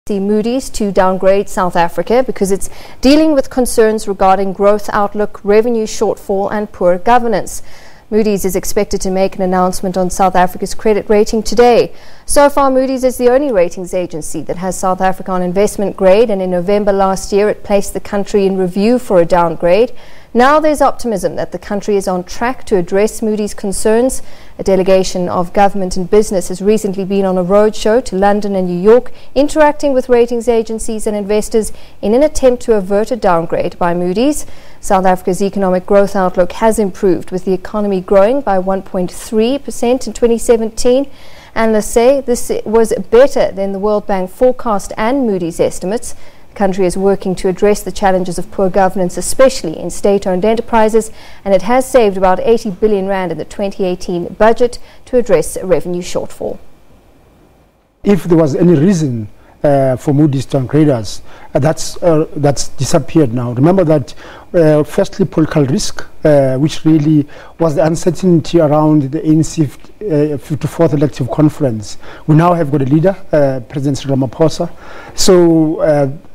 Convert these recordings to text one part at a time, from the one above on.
Moody's to downgrade South Africa because it's dealing with concerns regarding growth outlook, revenue shortfall and poor governance. Moody's is expected to make an announcement on South Africa's credit rating today. So far, Moody's is the only ratings agency that has South Africa on investment grade, and in November last year it placed the country in review for a downgrade. Now there's optimism that the country is on track to address Moody's concerns. A delegation of government and business has recently been on a roadshow to London and New York, interacting with ratings agencies and investors in an attempt to avert a downgrade by Moody's. South Africa's economic growth outlook has improved, with the economy growing by 1.3% in 2017. Analysts say this was better than the World Bank forecast and Moody's estimates. The country is working to address the challenges of poor governance, especially in state-owned enterprises, and it has saved about 80 billion rand in the 2018 budget to address a revenue shortfall. If there was any reason for Moody's to downgrade us, that's disappeared now. Remember that firstly, political risk, which really was the uncertainty around the ANC 54th elective conference. We now have got a leader, President Ramaphosa. So,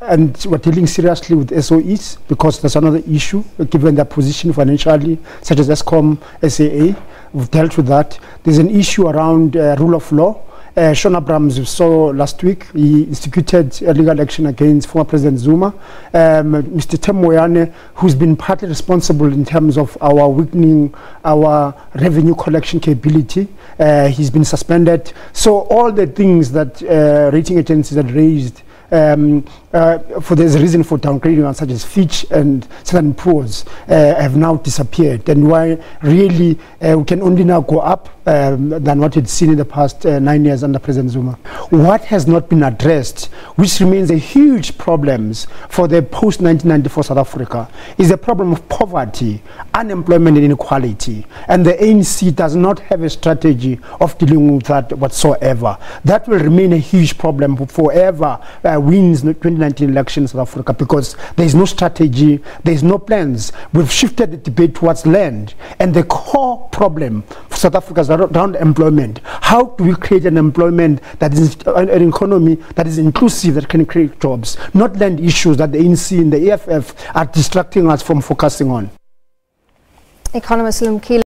and we're dealing seriously with SOEs because there's another issue, given their position financially, such as Eskom, SAA. We've dealt with that. There's an issue around rule of law. Sean Abrams, we saw last week, he instituted a legal action against former President Zuma. Mr. Temoyane, who's been partly responsible in terms of our weakening our revenue collection capability, he's been suspended. So all the things that rating agencies had raised for there's a reason for downgrading, such as Fitch and Standard & Poor's, have now disappeared, and why really we can only now go up than what we'd seen in the past 9 years under President Zuma. What has not been addressed, which remains a huge problem for the post-1994 South Africa, is the problem of poverty, unemployment and inequality, and the ANC does not have a strategy of dealing with that whatsoever. That will remain a huge problem forever wins the 2019 election in South Africa, because there is no strategy, there is no plans. We've shifted the debate towards land, and the core problem for South Africa is around employment. How do we create an employment that is an economy that is inclusive, that can create jobs, not land issues that the ANC and the EFF are distracting us from focusing on. Economist